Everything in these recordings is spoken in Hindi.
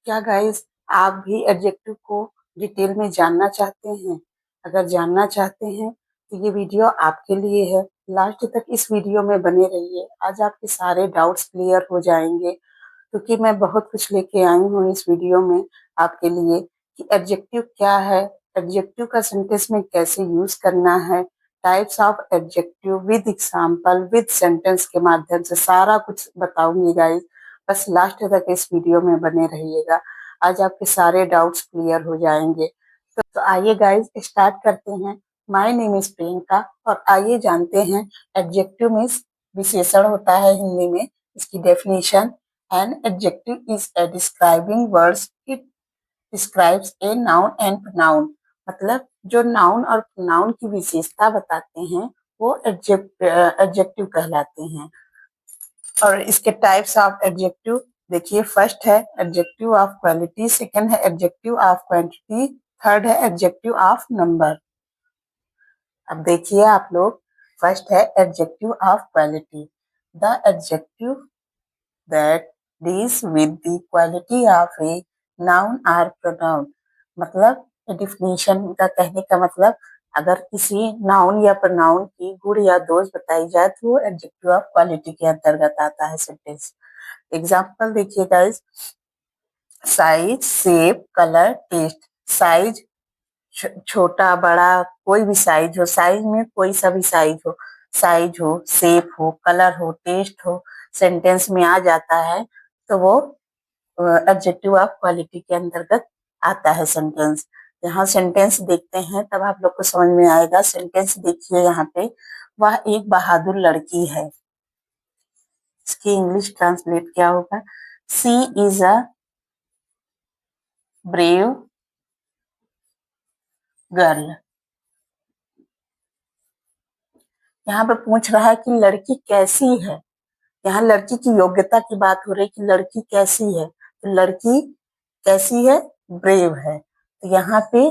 क्या गाइस आप भी एडजेक्टिव को डिटेल में जानना चाहते हैं? अगर जानना चाहते हैं तो ये वीडियो आपके लिए है। लास्ट तक इस वीडियो में बने रहिए। आज आपके सारे डाउट्स क्लियर हो जाएंगे क्योंकि मैं बहुत कुछ लेके आई हूँ इस वीडियो में आपके लिए कि एडजेक्टिव क्या है, एडजेक्टिव का सेंटेंस में कैसे यूज करना है, types of adjective with example with sentence के माध्यम से सारा कुछ बताऊंगी गाइस। बस लास्ट तक इस वीडियो में बने रहिएगा। आज आपके सारे डाउट्स क्लियर हो जाएंगे। तो आइए गाइस स्टार्ट करते हैं। माय नेम इज प्रियंका और आइए जानते हैं एडजेक्टिव मीन्स विशेषण होता है हिंदी में, इसकी definition. An adjective is a describing words, it describes a noun and pronoun. मतलब जो नाउन और प्रोनाउन की विशेषता बताते हैं वो एडजेक्टिव कहलाते हैं। और इसके टाइप्स ऑफ एडजेक्टिव देखिए, फर्स्ट है एडजेक्टिव ऑफ क्वालिटी, सेकंड है एडजेक्टिव ऑफ क्वांटिटी, थर्ड है एडजेक्टिव ऑफ नंबर। अब देखिए आप लोग, फर्स्ट है adjective of quality. The adjective that deals with the quality of a noun और प्रोनाउन। मतलब डिफिनीशन का कहने का मतलब, अगर किसी नाउन या प्रोनाउन की गुण या दोष बताई जाए तो वो एडजेक्टिव ऑफ क्वालिटी के अंतर्गत आता है सेंटेंस। एग्जाम्पल देखिए guys, size, shape, colour, taste. Size छोटा बड़ा कोई भी साइज हो, साइज में कोई सा भी साइज हो, साइज हो, शेप हो, कलर हो, टेस्ट हो, सेंटेंस में आ जाता है तो वो एडजेक्टिव ऑफ क्वालिटी के अंतर्गत आता है सेंटेंस। यहाँ सेंटेंस देखते हैं तब आप लोग को समझ में आएगा। सेंटेंस देखिए यहाँ पे, वह एक बहादुर लड़की है। इसकी इंग्लिश ट्रांसलेट क्या होगा? सी इज अ ब्रेव गर्ल। यहाँ पे पूछ रहा है कि लड़की कैसी है। यहाँ लड़की की योग्यता की बात हो रही है कि लड़की कैसी है। तो लड़की कैसी है? ब्रेव है। तो यहाँ पे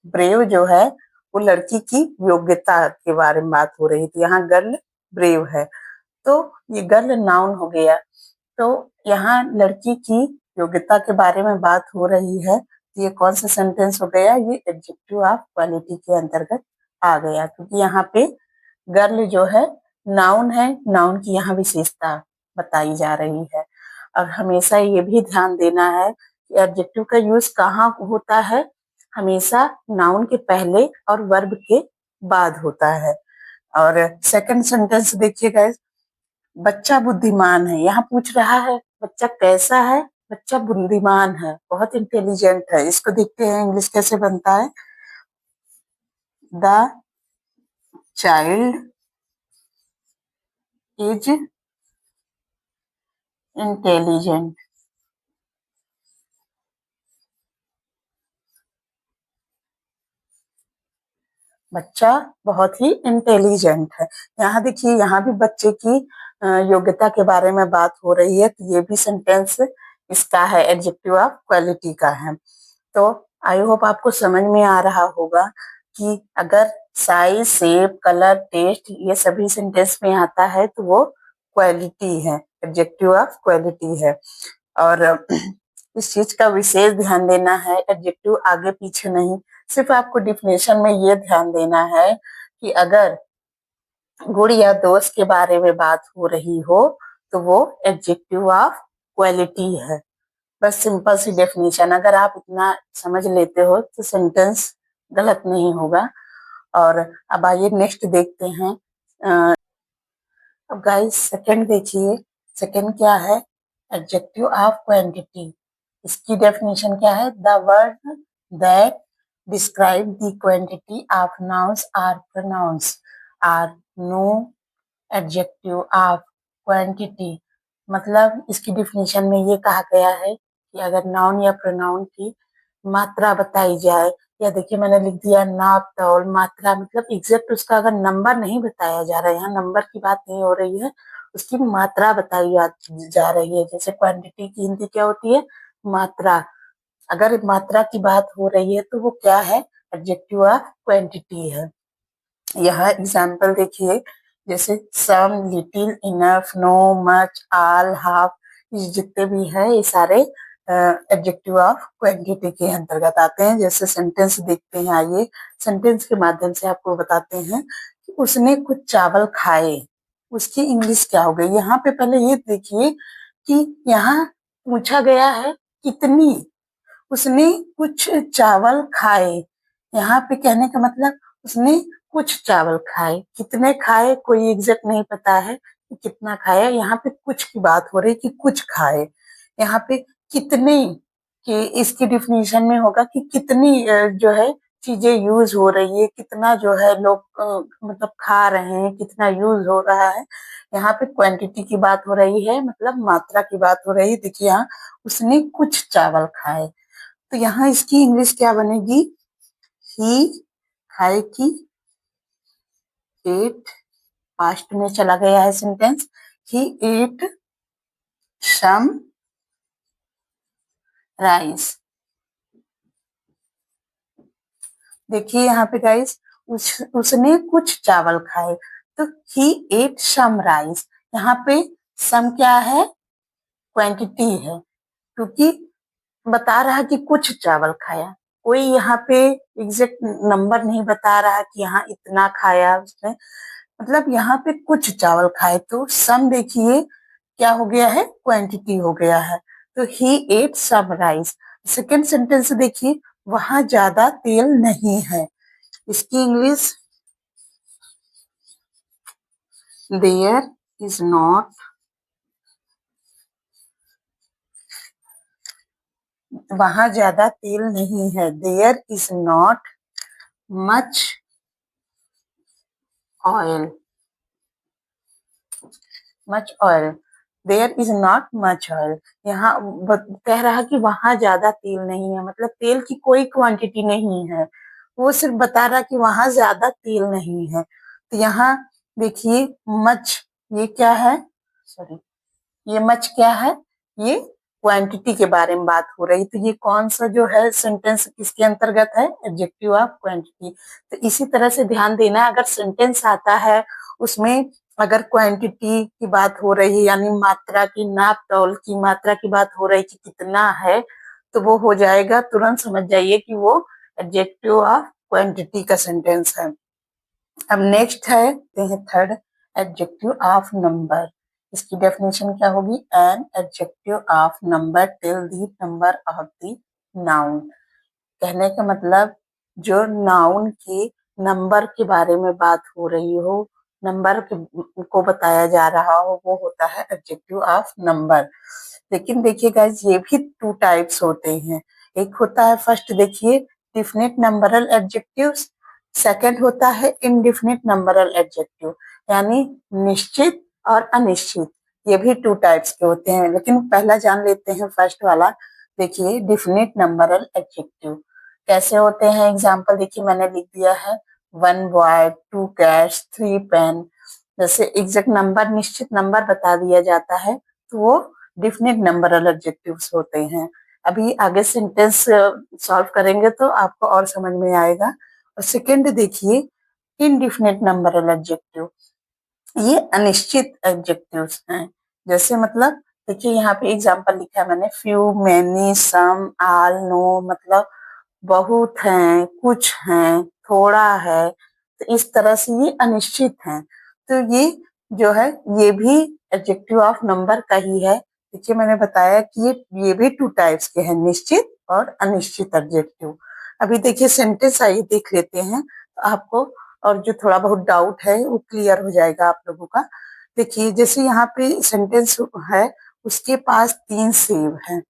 ब्रेव जो है वो लड़की की योग्यता के बारे में बात हो रही है। तो यहाँ गर्ल ब्रेव है, तो ये गर्ल नाउन हो गया। तो यहाँ लड़की की योग्यता के बारे में बात हो रही है, तो ये कौन सा सेंटेंस हो गया? ये एडजेक्टिव ऑफ क्वालिटी के अंतर्गत आ गया, क्योंकि यहाँ पे गर्ल जो है नाउन है, नाउन की यहाँ विशेषता बताई जा रही है। और हमेशा ये भी ध्यान देना है कि एडजेक्टिव का यूज कहाँ होता है? हमेशा नाउन के पहले और वर्ब के बाद होता है। और सेकंड सेंटेंस देखिएगा, बच्चा बुद्धिमान है। यहाँ पूछ रहा है बच्चा कैसा है? बच्चा बुद्धिमान है, बहुत इंटेलिजेंट है। इसको देखते हैं इंग्लिश कैसे बनता है। The child is intelligent. बच्चा बहुत ही इंटेलिजेंट है। यहाँ देखिए, यहाँ भी बच्चे की योग्यता के बारे में बात हो रही है, तो ये भी सेंटेंस इसका है, एडजेक्टिव ऑफ क्वालिटी का है। तो आई होप आपको समझ में आ रहा होगा कि अगर साइज, शेप, कलर, टेस्ट ये सभी सेंटेंस में आता है तो वो क्वालिटी है, एडजेक्टिव ऑफ क्वालिटी है। और इस चीज का विशेष ध्यान देना है, एडजेक्टिव आगे पीछे नहीं। सिर्फ आपको डिफिनेशन में ये ध्यान देना है कि अगर गुण या दोष के बारे में बात हो रही हो तो वो एडजेक्टिव ऑफ क्वालिटी है। बस सिंपल सी डेफिनेशन, अगर आप इतना समझ लेते हो तो सेंटेंस गलत नहीं होगा। और अब आइए नेक्स्ट देखते हैं। अब गाइस सेकंड देखिए, सेकंड क्या है? Adjective of quantity. इसकी डेफिनेशन क्या है? The word that describe the quantity of nouns और pronouns are known adjective of quantity. मतलब इसकी डिफिनेशन में ये कहा गया है कि अगर नाउन या प्रोनाउन की मात्रा बताई जाए, या देखिए मैंने लिख दिया नाप तौल मात्रा, मतलब एग्जैक्ट उसका अगर नंबर नहीं बताया जा रहा है, यहाँ नंबर की बात नहीं हो रही है, उसकी मात्रा बताई जा रही है। जैसे क्वांटिटी की हिंदी क्या होती है? मात्रा। अगर मात्रा की बात हो रही है तो वो क्या है? एडजेक्टिव ऑफ क्वांटिटी है। यहाँ एग्जाम्पल देखिए, जैसे some, little, enough, no, much, all, half, जितने भी हैं ये सारे एडजेक्टिव ऑफ क्वांटिटी के अंतर्गत आते हैं। जैसे सेंटेंस देखते हैं, आइए सेंटेंस के माध्यम से आपको बताते हैं कि उसने कुछ चावल खाए, उसकी इंग्लिश क्या हो गई। यहाँ पे पहले ये देखिए कि यहाँ पूछा गया है कितनी, उसने कुछ चावल खाए। यहाँ पे कहने का मतलब उसने कुछ चावल खाए, कितने खाए कोई एग्जैक्ट नहीं पता है कि कितना खाया। यहाँ पे कुछ की बात हो रही कि कुछ खाए। यहाँ पे कितने कि इसकी डिफिनीशन में होगा कि कितनी जो है चीजें यूज हो रही है, कितना जो है लोग मतलब खा रहे हैं, कितना यूज हो रहा है। यहाँ पे क्वांटिटी की बात हो रही है, मतलब मात्रा की बात हो रही है। देखिए यहाँ उसने कुछ चावल खाए, तो यहाँ इसकी इंग्लिश क्या बनेगी, ही खाएगी, एट, पास्ट में चला गया है sentence, he ate some rice. देखिए यहाँ पे गाइस उसने कुछ चावल खाए, तो ही एट सम राइस। यहाँ पे सम क्या है, क्वांटिटी है, क्योंकि बता रहा कि कुछ चावल खाया। कोई यहाँ पे एग्जैक्ट नंबर नहीं बता रहा कि यहाँ इतना खाया उसने, मतलब यहाँ पे कुछ चावल खाए। तो सम देखिए क्या हो गया है, क्वांटिटी हो गया है। तो he ate some rice. Second sentence देखिए, वहां ज्यादा तेल नहीं है। इसकी इंग्लिश, देयर इज नॉट, वहां ज्यादा तेल नहीं है, there is not much oil, much oil, there is not much oil. यहाँ कह रहा कि वहां ज्यादा तेल नहीं है, मतलब तेल की कोई क्वांटिटी नहीं है। वो सिर्फ बता रहा कि वहां ज्यादा तेल नहीं है। तो यहाँ देखिए मच, ये क्या है, सॉरी, ये मच क्या है, ये क्वांटिटी के बारे में बात हो रही। तो ये कौन सा जो है सेंटेंस किसके अंतर्गत है, एडजेक्टिव ऑफ क्वांटिटी। तो इसी तरह से ध्यान देना, अगर सेंटेंस आता है उसमें अगर क्वांटिटी की बात हो रही है, यानी मात्रा की, नाप तौल की मात्रा की बात हो रही कि कितना है, तो वो हो जाएगा, तुरंत समझ जाइए कि वो एडजेक्टिव ऑफ क्वांटिटी का सेंटेंस है। अब नेक्स्ट है थर्ड, एडजेक्टिव ऑफ नंबर। इसकी डेफिनेशन क्या होगी, an adjective of number tell the number of the noun. कहने का मतलब जो नाउन के नंबर के बारे में बात हो रही हो, नंबर को बताया जा रहा हो, वो होता है एडजेक्टिव ऑफ नंबर। लेकिन देखिए गाइस, ये भी टू टाइप्स होते हैं। एक होता है, फर्स्ट देखिए, डिफिनिट नंबरल एडजेक्टिव्स, सेकंड होता है इनडिफिनिट नंबरल एडजेक्टिव, यानी निश्चित और अनिश्चित। ये भी टू टाइप्स के होते हैं, लेकिन पहला जान लेते हैं फर्स्ट वाला। देखिए डिफिनिट नंबरल एडजेक्टिव कैसे होते हैं, एग्जांपल देखिए मैंने लिख दिया है, 1 बॉय, 2 कैट्स, 3 पेन। जैसे एग्जैक्ट नंबर, निश्चित नंबर बता दिया जाता है, तो वो डिफिनिट नंबरल एडजेक्टिव्स होते हैं। अभी आगे सेंटेंस सॉल्व करेंगे तो आपको और समझ में आएगा। और सेकंड देखिए, इनडिफिनिट नंबरल एडजेक्टिव, ये अनिश्चित एडजेक्टिव्स हैं। जैसे मतलब देखिए यहाँ पे एग्जांपल लिखा है मैंने, फ्यू, मैनी, सम, ऑल, नो, मतलब बहुत हैं, कुछ हैं, थोड़ा है। तो इस तरह से ये अनिश्चित हैं। तो ये जो है, ये भी एडजेक्टिव ऑफ नंबर का ही है। देखिए मैंने बताया कि ये भी टू टाइप्स के हैं, निश्चित और अनिश्चित एडजेक्टिव। अभी देखिए सेंटेंस आइए देख लेते हैं, तो आपको और जो थोड़ा बहुत डाउट है वो क्लियर हो जाएगा आप लोगों का। देखिए जैसे यहाँ पे सेंटेंस है, उसके पास 3 सेब हैं,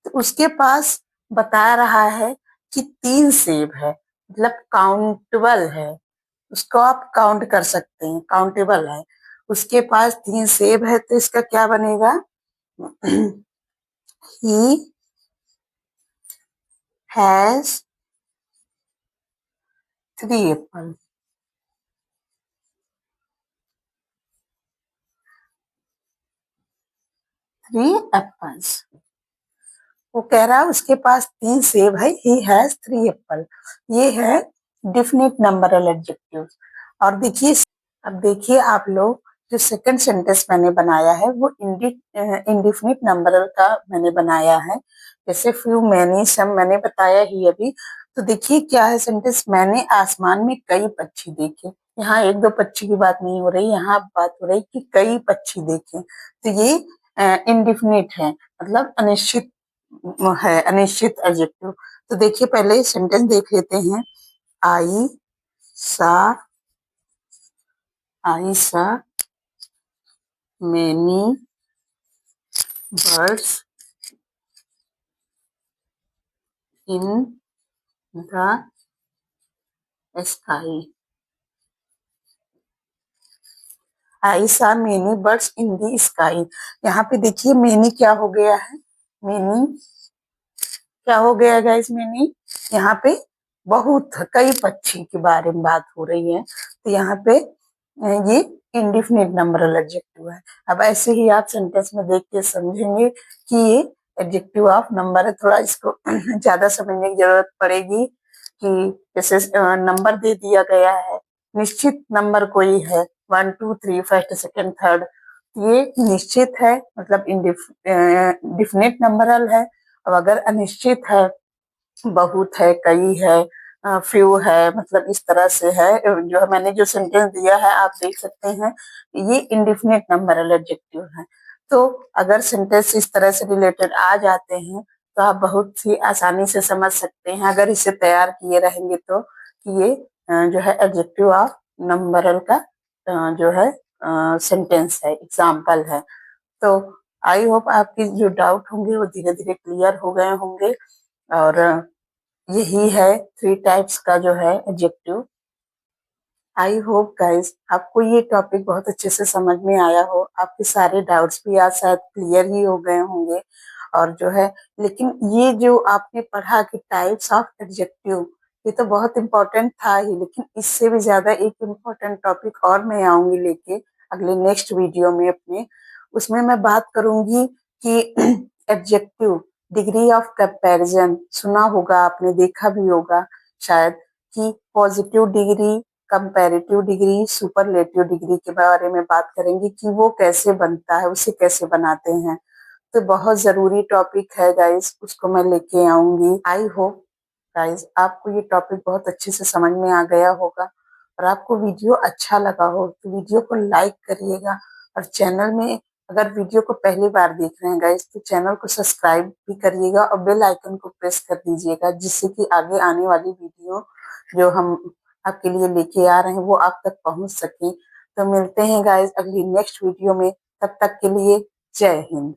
तो उसके पास बता रहा है कि 3 सेब है, मतलब काउंटेबल है, उसको आप काउंट कर सकते हैं, काउंटेबल है। उसके पास 3 सेब है, तो इसका क्या बनेगा, ही हैज 3 एप्पल। 3 एप्पल्स, वो कह रहा है उसके पास 3 सेब है, ही हैज 3 एप्पल। ये है डिफिनिट नंबरल एडजेक्टिव। और देखिए, अब देखिए आप लोग जो सेकंड सेंटेंस मैंने बनाया है वो इंडिफिनिट नंबर का मैंने बनाया है। जैसे फ्यू, मैनी, सम मैंने बताया ही अभी। तो देखिए क्या है सेंटेंस, मैंने आसमान में कई पक्षी देखे। यहाँ एक दो पक्षी की बात नहीं हो रही, यहाँ बात हो रही कि कई पक्षी देखे। तो ये इंडिफिनिट है, मतलब अनिश्चित है, अनिश्चित एडजेक्टिव। तो देखिए पहले सेंटेंस देख लेते हैं। आई सा आई सा many birds in the sky. I saw many birds in the sky. यहाँ पे देखिए many क्या हो गया है, many क्या हो गया गाइस, many यहाँ पे बहुत कई पक्षी के बारे में बात हो रही है। तो यहाँ पे ये इंडिफिनिट नंबरल एडजेक्टिव है। अब ऐसे ही आप सेंटेंस में देख के समझेंगे कि ये एडजेक्टिव ऑफ नंबर है। थोड़ा इसको ज्यादा समझने की जरूरत पड़ेगी कि जैसे नंबर दे दिया गया है, निश्चित नंबर कोई है 1 2 3 फर्स्ट सेकंड थर्ड, ये निश्चित है मतलब डिफिनिट नंबरल है। अब अगर अनिश्चित है, बहुत है, कई है, फ्यू है, मतलब इस तरह से है। जो मैंने जो सेंटेंस दिया है आप देख सकते हैं, ये इंडिफिनिट नंबरल एडजेक्टिव है। तो अगर सेंटेंस इस तरह से रिलेटेड आ जाते हैं तो आप बहुत ही आसानी से समझ सकते हैं, अगर इसे तैयार किए रहेंगे तो, कि ये जो है एडजेक्टिव ऑफ नंबरल का जो है सेंटेंस है, एग्जाम्पल है। तो आई होप आपकी जो डाउट होंगे वो धीरे धीरे क्लियर हो गए होंगे। और यही है 3 टाइप्स का जो है एडजेक्टिव। आई होप गाइस आपको ये टॉपिक बहुत अच्छे से समझ में आया हो, आपके सारे डाउट्स भी आज शायद क्लियर ही हो गए होंगे। और जो है, लेकिन ये जो आपने पढ़ा कि टाइप्स ऑफ एडजेक्टिव, ये तो बहुत इम्पोर्टेंट था ही, लेकिन इससे भी ज्यादा एक इम्पोर्टेंट टॉपिक और मैं आऊंगी लेके अगले नेक्स्ट वीडियो में अपने। उसमें मैं बात करूंगी कि एडजेक्टिव डिग्री ऑफ कंपैरिजन, सुना होगा आपने, देखा भी होगा शायद, कि positive degree, comparative degree, superlative degree के बारे में बात करेंगे कि वो कैसे बनता है, उसे कैसे बनाते हैं। तो बहुत जरूरी टॉपिक है गाइस, उसको मैं लेके आऊंगी। आई होप गाइस आपको ये टॉपिक बहुत अच्छे से समझ में आ गया होगा और आपको वीडियो अच्छा लगा हो तो वीडियो को लाइक करिएगा। और चैनल में अगर वीडियो को पहली बार देख रहे हैं गाइस तो चैनल को सब्सक्राइब भी करिएगा और बेल आइकन को प्रेस कर दीजिएगा, जिससे कि आगे आने वाली वीडियो जो हम आपके लिए लेके आ रहे हैं वो आप तक पहुंच सके। तो मिलते हैं गाइस अगली नेक्स्ट वीडियो में, तब तक के लिए जय हिंद।